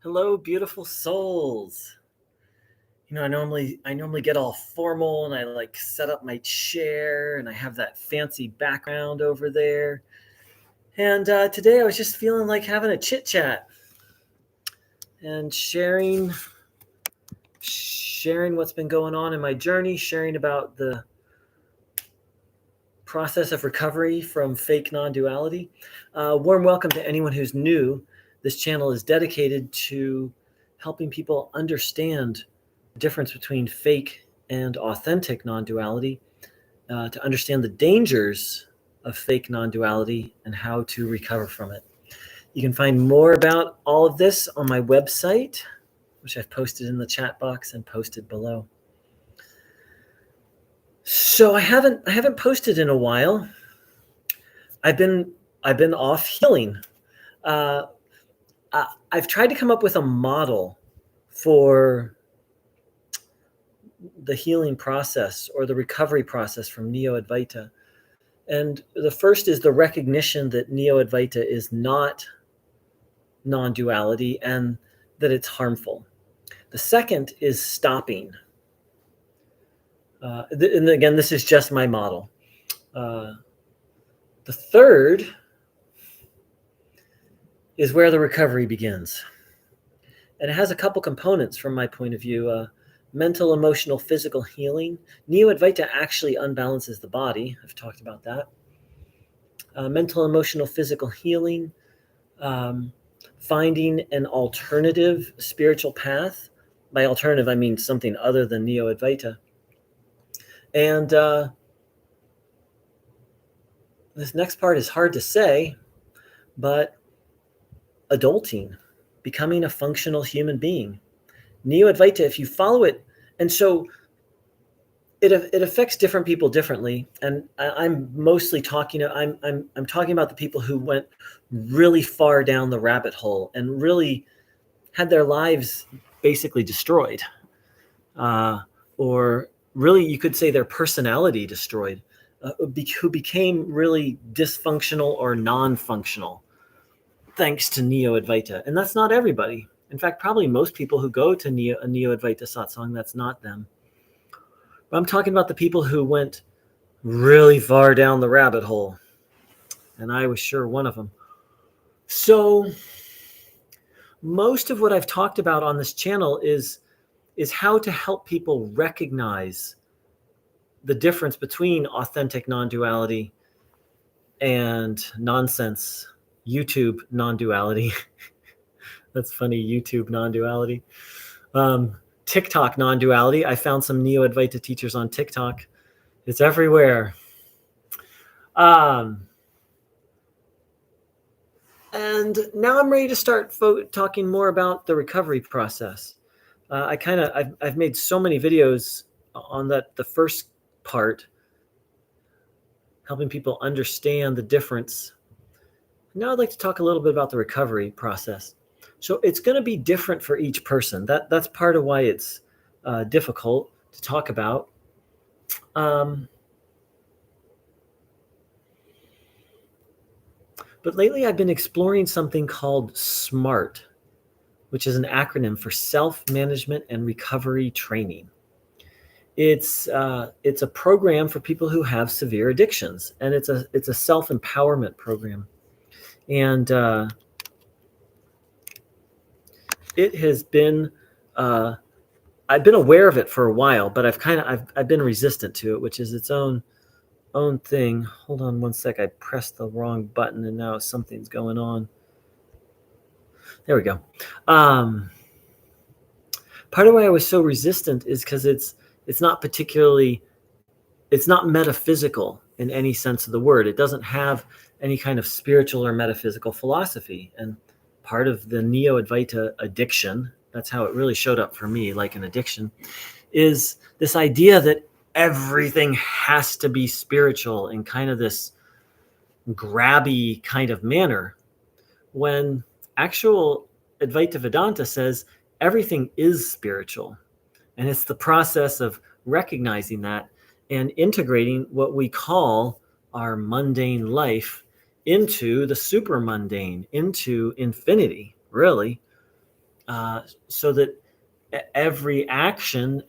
Hello, beautiful souls. I normally get all formal and I like set up my chair and I have that fancy background over there. And today I was just feeling like having a chit chat and sharing what's been going on in my journey, sharing about the process of recovery from fake non-duality. Warm welcome to anyone who's new. This channel is dedicated to helping people understand the difference between fake and authentic non-duality, to understand the dangers of fake non-duality and how to recover from it. You can find more about all of this on my website, which I've posted in the chat box and posted below. So I haven't posted in a while. I've been off healing. I've tried to come up with a model for the healing process or the recovery process from Neo-Advaita. And the first is the recognition that Neo-Advaita is not non-duality and that it's harmful. The second is stopping. And again, this is just my model. The third is where the recovery begins. And it has a couple components from my point of view. Mental, emotional, physical healing. Neo-Advaita actually unbalances the body. I've talked about that. Mental, emotional, physical healing. Finding an alternative spiritual path. By alternative, I mean something other than Neo-Advaita. And this next part is hard to say, but adulting, becoming a functional human being. Neo-Advaita, if you follow it, and so it affects different people differently. And I'm mostly talking. I'm talking about the people who went really far down the rabbit hole and really had their lives basically destroyed, or really you could say their personality destroyed, who became really dysfunctional or non-functional thanks to Neo-Advaita. And that's not everybody. In fact, probably most people who go to a Neo-Advaita satsang, that's not them. But I'm talking about the people who went really far down the rabbit hole. And I was sure one of them. So most of what I've talked about on this channel is how to help people recognize the difference between authentic non-duality and nonsense YouTube non-duality. That's funny, YouTube non-duality. TikTok non-duality. I found some Neo-Advaita teachers on TikTok. It's everywhere. And now I'm ready to start talking more about the recovery process. I've made so many videos on the first part, helping people understand the difference. Now I'd like to talk a little bit about the recovery process. So it's going to be different for each person. That's part of why it's difficult to talk about. But lately I've been exploring something called SMART, which is an acronym for Self-Management and Recovery Training. It's a program for people who have severe addictions, and it's a self-empowerment program. And it has been, I've been aware of it for a while, but I've been resistant to it, which is its own thing. Hold on one sec. I pressed the wrong button and now something's going on. There we go. Part of why I was so resistant is because it's not metaphysical in any sense of the word. It doesn't have any kind of spiritual or metaphysical philosophy. And part of the Neo-Advaita addiction, that's how it really showed up for me, like an addiction, is this idea that everything has to be spiritual in kind of this grabby kind of manner, when actual Advaita Vedanta says everything is spiritual. And it's the process of recognizing that and integrating what we call our mundane life into the super mundane, into infinity, really. so that every action,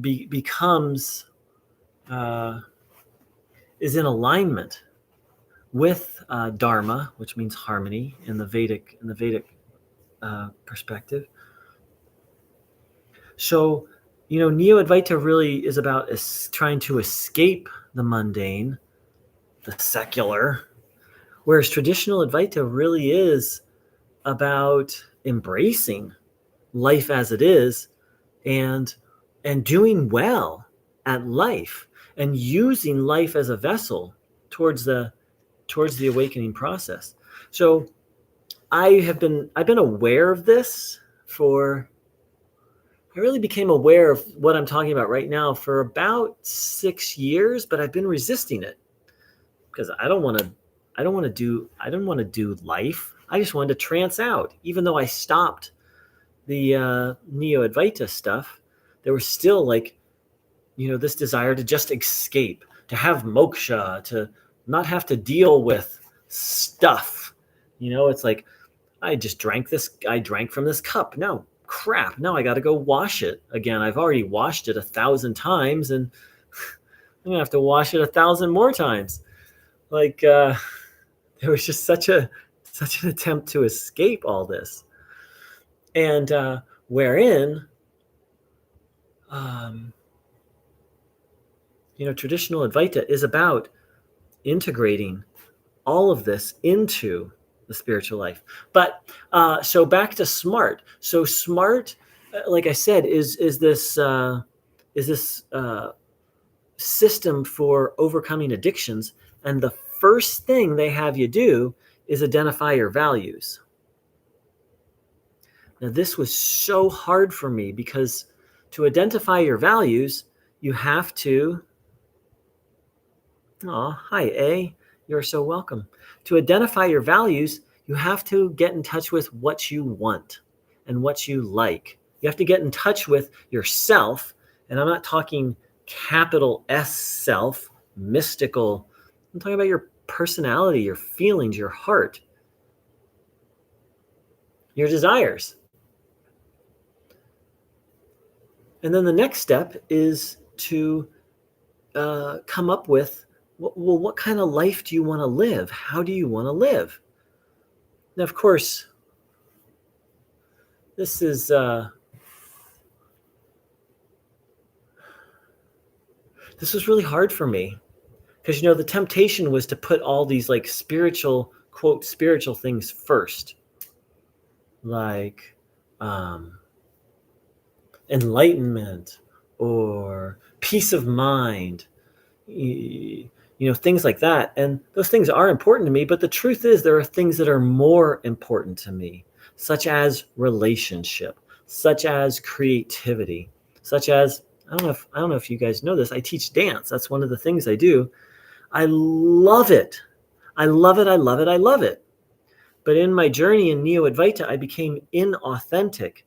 becomes is in alignment with Dharma, which means harmony in the Vedic perspective. So, Neo-Advaita really is about trying to escape the mundane, the secular, whereas traditional Advaita really is about embracing life as it is and doing well at life and using life as a vessel towards the awakening process. So I've been aware of this I really became aware of what I'm talking about right now for about 6 years, but I've been resisting it because I don't want to do life. I just wanted to trance out. Even though I stopped the Neo-Advaita stuff, there was still this desire to just escape, to have moksha, to not have to deal with stuff. It's like, I just drank from this cup. No, crap. Now I got to go wash it again. I've already washed it 1,000 times and I'm going to have to wash it 1,000 more times. There was just such an attempt to escape all this. And wherein, traditional Advaita is about integrating all of this into the spiritual life. But so back to SMART. So SMART, like I said, is this system for overcoming addictions. And the first thing they have you do is identify your values. Now, this was so hard for me because to identify your values, you have to. Oh, hi, A. You're so welcome. To identify your values, you have to get in touch with what you want and what you like. You have to get in touch with yourself. And I'm not talking capital S self, mystical. I'm talking about your personality, your feelings, your heart, your desires. And then the next step is to come up with, well, what kind of life do you want to live? How do you want to live? Now, of course, this was really hard for me because, the temptation was to put all these spiritual, quote, spiritual things first, like enlightenment or peace of mind, things like that. And those things are important to me, but the truth is there are things that are more important to me, such as relationship, such as creativity, such as, I don't know if you guys know this, I teach dance. That's one of the things I do. I love it. I love it. I love it. I love it. But in my journey in Neo-Advaita, I became inauthentic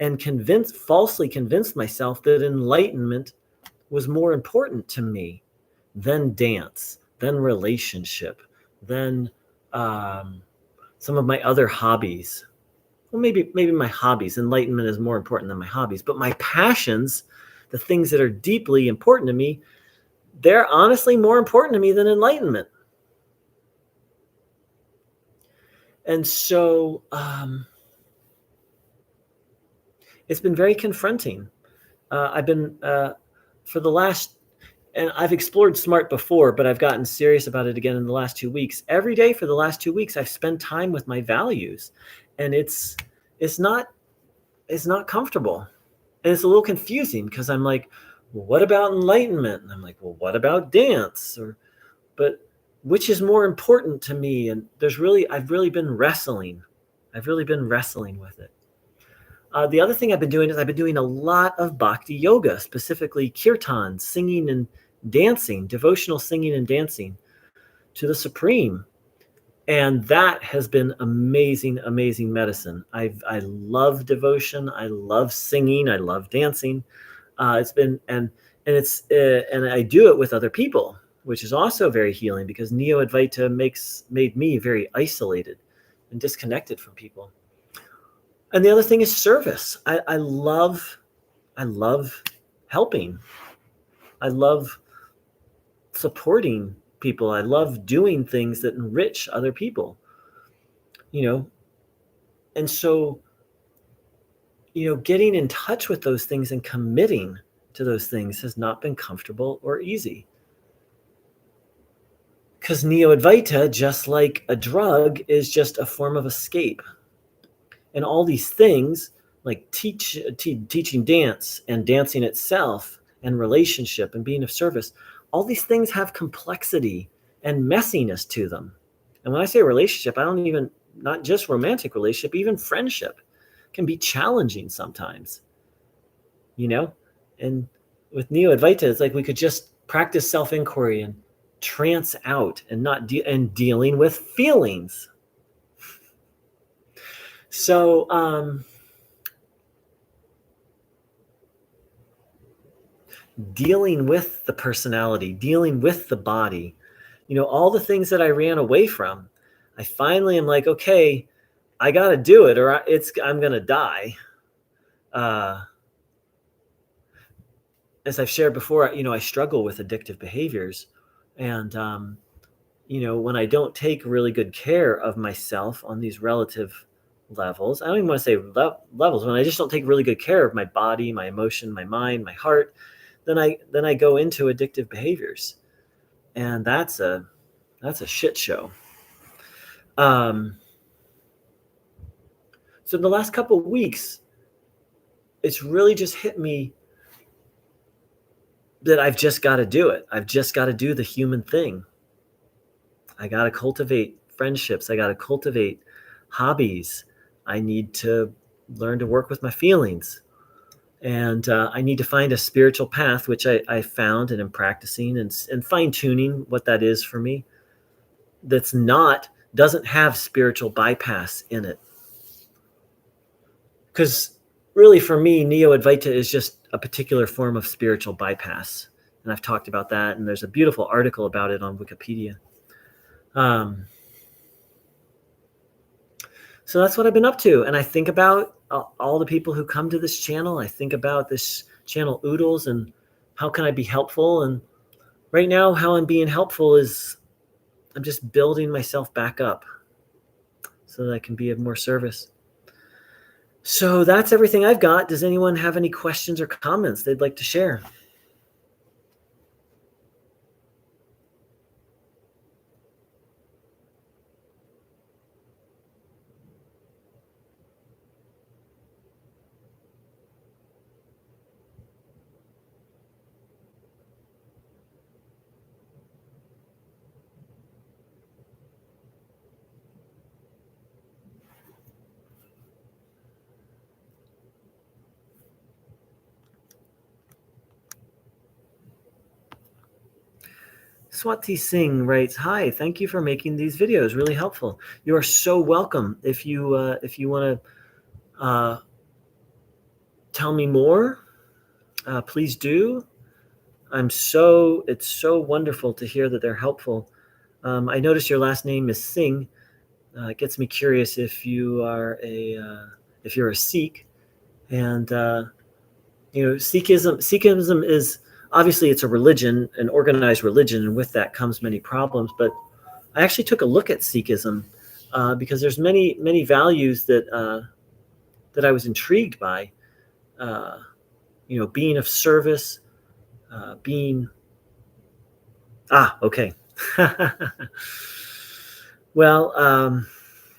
and falsely convinced myself that enlightenment was more important to me than dance, than relationship, than some of my other hobbies. Well, maybe my hobbies. Enlightenment is more important than my hobbies. But my passions, the things that are deeply important to me, they're honestly more important to me than enlightenment. And so it's been very confronting. I've been, for the last, and I've explored SMART before, but I've gotten serious about it again in the last 2 weeks. Every day for the last 2 weeks, I've spent time with my values, and it's not comfortable. And it's a little confusing because I'm like, well, what about enlightenment? And I'm like, well, what about dance? But which is more important to me? And I've really been wrestling. I've really been wrestling with it. The other thing I've been doing is I've been doing a lot of bhakti yoga, specifically kirtan, singing and dancing, devotional singing and dancing to the Supreme. And that has been amazing, amazing medicine. I love devotion. I love singing. I love dancing. It's been, and I do it with other people, which is also very healing because Neo-Advaita made me very isolated and disconnected from people. And the other thing is service. I love helping. I love supporting people. I love doing things that enrich other people, you know. And so, getting in touch with those things and committing to those things has not been comfortable or easy. Because Neo-Advaita, just like a drug, is just a form of escape. And all these things, like teaching dance and dancing itself and relationship and being of service, all these things have complexity and messiness to them. And when I say relationship, I don't even, not just romantic relationship, even friendship can be challenging sometimes, And with Neo-Advaita, it's like we could just practice self-inquiry and trance out and not and dealing with feelings. So, dealing with the personality, dealing with the body, all the things that I ran away from, I finally am like, okay, I got to do it or I'm going to die. As I've shared before, I struggle with addictive behaviors. And, when I don't take really good care of myself on these relative levels, I don't even want to say levels, when I just don't take really good care of my body, my emotion, my mind, my heart, then I go into addictive behaviors. And that's a shit show. So in the last couple of weeks, it's really just hit me that I've just got to do it. I've just got to do the human thing. I got to cultivate friendships. I got to cultivate hobbies. I need to learn to work with my feelings. And I need to find a spiritual path, which I found and am practicing and fine-tuning what that is for me. Doesn't have spiritual bypass in it. Because really for me, Neo-Advaita is just a particular form of spiritual bypass. And I've talked about that, and there's a beautiful article about it on Wikipedia. So that's what I've been up to. And I think about all the people who come to this channel. I think about this channel Oodles and how can I be helpful? And right now, how I'm being helpful is I'm just building myself back up so that I can be of more service. So that's everything I've got. Does anyone have any questions or comments they'd like to share? Swati Singh writes, "Hi, thank you for making these videos. Really helpful. You are so welcome. If you want to tell me more, please do. It's so wonderful to hear that they're helpful. I notice your last name is Singh. It gets me curious if you are if you're a Sikh, and Sikhism is obviously it's a religion, an organized religion, and with that comes many problems. But I actually took a look at Sikhism because there's many values that I was intrigued by. Being of service, being okay. Well,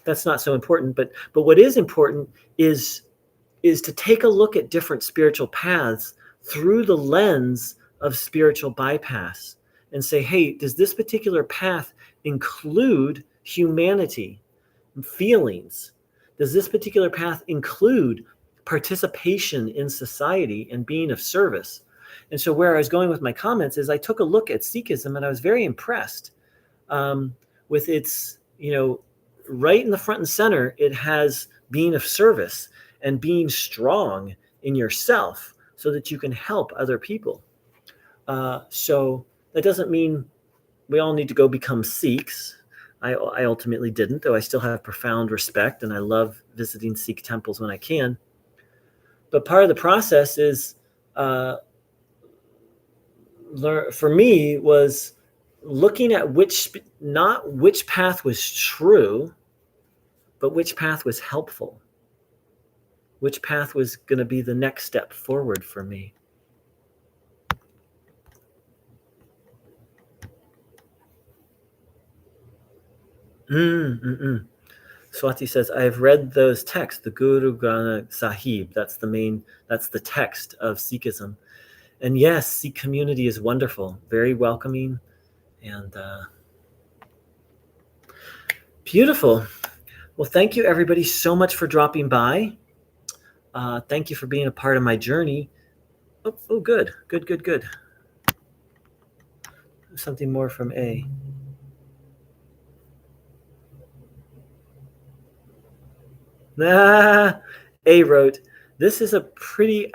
that's not so important. But what is important is to take a look at different spiritual paths through the lens of spiritual bypass and say, hey, does this particular path include humanity and feelings? Does this particular path include participation in society and being of service? And so where I was going with my comments is I took a look at Sikhism and I was very impressed with its, right in the front and center, it has being of service and being strong in yourself so that you can help other people. So that doesn't mean we all need to go become Sikhs. I ultimately didn't, though I still have profound respect and I love visiting Sikh temples when I can. But part of the process is, for me, was looking at not which path was true, but which path was helpful, which path was going to be the next step forward for me. Swati says, I have read those texts, the Guru Granth Sahib. That's the text of Sikhism. And yes, Sikh community is wonderful, very welcoming, and beautiful. Well, thank you everybody so much for dropping by. Thank you for being a part of my journey. Oh, good. Something more from A. A wrote, this is a pretty,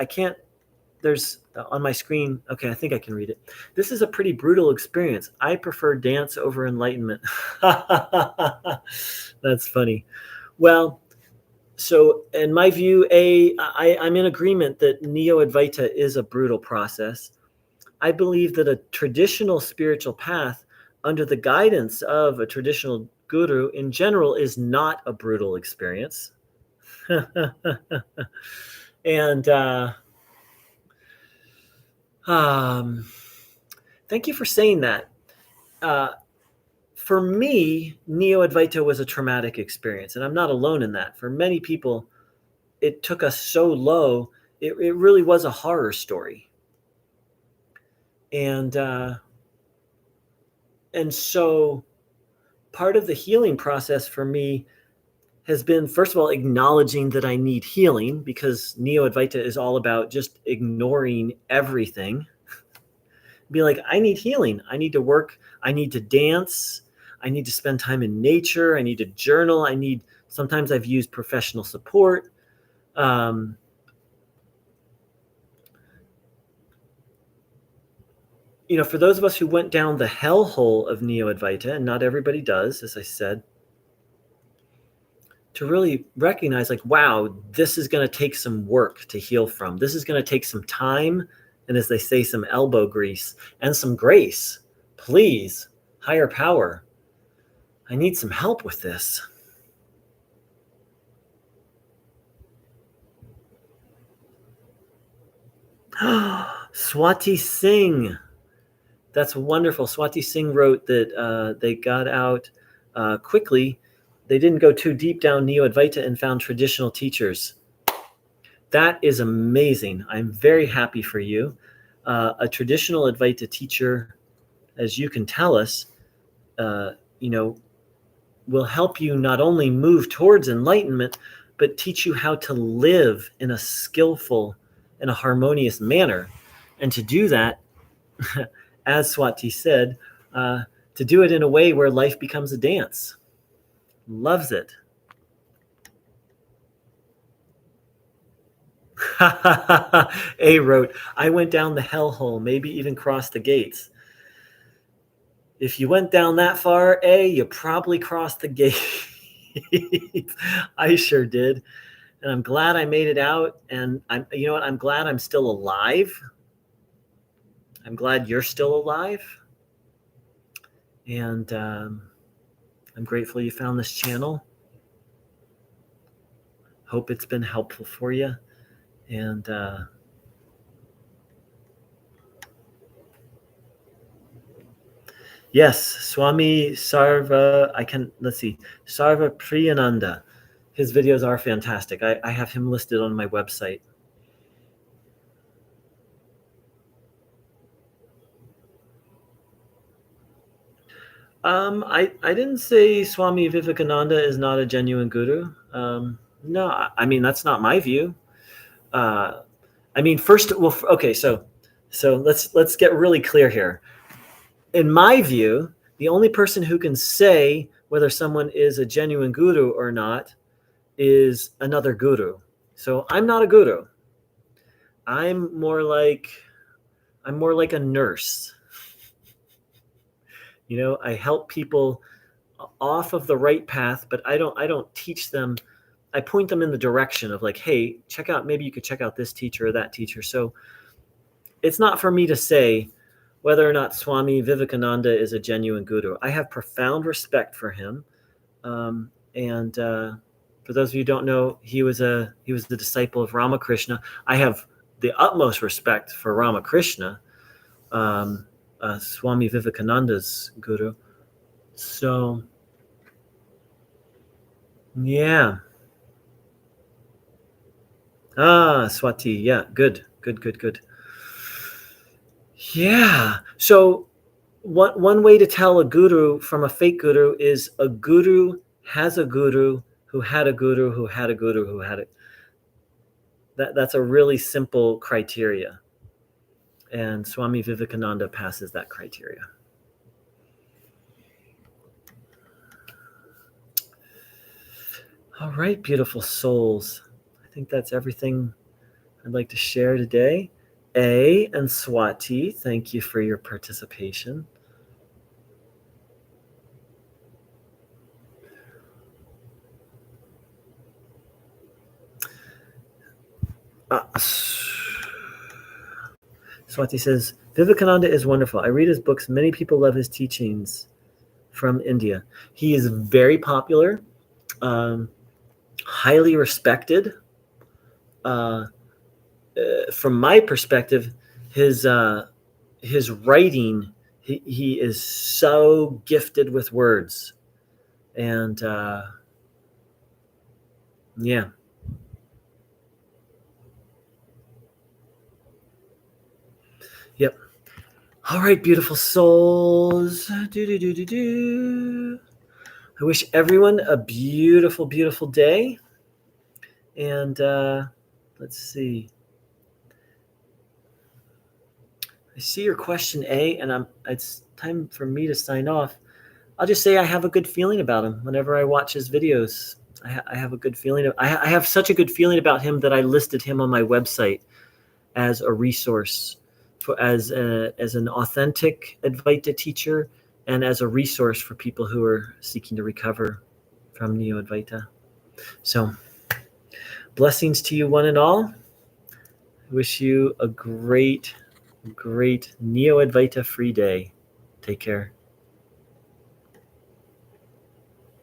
there's on my screen. Okay, I think I can read it. This is a pretty brutal experience. I prefer dance over enlightenment. That's funny. Well, so in my view, I'm in agreement that Neo-Advaita is a brutal process. I believe that a traditional spiritual path under the guidance of a traditional guru in general is not a brutal experience. And thank you for saying that. For me, Neo-Advaita was a traumatic experience, and I'm not alone in that. For many people, it took us so low, it really was a horror story. And so part of the healing process for me has been, first of all, acknowledging that I need healing, because Neo-Advaita is all about just ignoring everything. Be like, I need healing. I need to work. I need to dance. I need to spend time in nature. I need to journal. Sometimes I've used professional support. For those of us who went down the hellhole of Neo-Advaita, and not everybody does, as I said, to really recognize, like, wow, this is going to take some work to heal from. This is going to take some time, and as they say, some elbow grease and some grace. Please, higher power, I need some help with this. Swati Singh. That's wonderful. Swati Singh wrote that they got out quickly. They didn't go too deep down Neo-Advaita and found traditional teachers. That is amazing. I'm very happy for you. A traditional Advaita teacher, as you can tell us, will help you not only move towards enlightenment, but teach you how to live in a skillful and a harmonious manner. And to do that, as Swati said, to do it in a way where life becomes a dance. Loves it. A wrote, I went down the hellhole, maybe even crossed the gates. If you went down that far, A, you probably crossed the gate. I sure did. And I'm glad I made it out. And I'm glad I'm still alive. I'm glad you're still alive. And I'm grateful you found this channel. Hope it's been helpful for you. And yes, Swami Sarva, Sarva Priyananda. His videos are fantastic. I have him listed on my website. I didn't say Swami Vivekananda is not a genuine guru. No, I mean, that's not my view. Okay, so let's get really clear here. In my view, the only person who can say whether someone is a genuine guru or not is another guru. So I'm not a guru. I'm more like a nurse. I help people off of the right path, but I don't teach them. I point them in the direction of like, hey, maybe you could check out this teacher or that teacher. So it's not for me to say whether or not Swami Vivekananda is a genuine guru. I have profound respect for him. And for those of you who don't know, he was the disciple of Ramakrishna. I have the utmost respect for Ramakrishna, Swami Vivekananda's guru. So, yeah. Swati. Yeah, good. Yeah. So one way to tell a guru from a fake guru is a guru has a guru who had a guru who had a guru who had it. That's a really simple criteria. And Swami Vivekananda passes that criteria. All right, beautiful souls. I think that's everything I'd like to share today. A and Swati, thank you for your participation. Swati says, Vivekananda is wonderful. I read his books. Many people love his teachings from India. He is very popular, highly respected. From my perspective, his writing, he is so gifted with words. And yeah. Yep. All right, beautiful souls. I wish everyone a beautiful, beautiful day. And let's see. I see your question, A, and it's time for me to sign off. I'll just say I have a good feeling about him. Whenever I watch his videos, I have a good feeling. I have such a good feeling about him that I listed him on my website as a resource, as an authentic Advaita teacher, and as a resource for people who are seeking to recover from Neo-Advaita. So, blessings to you, one and all. I wish you a great Neo-Advaita free day. Take care.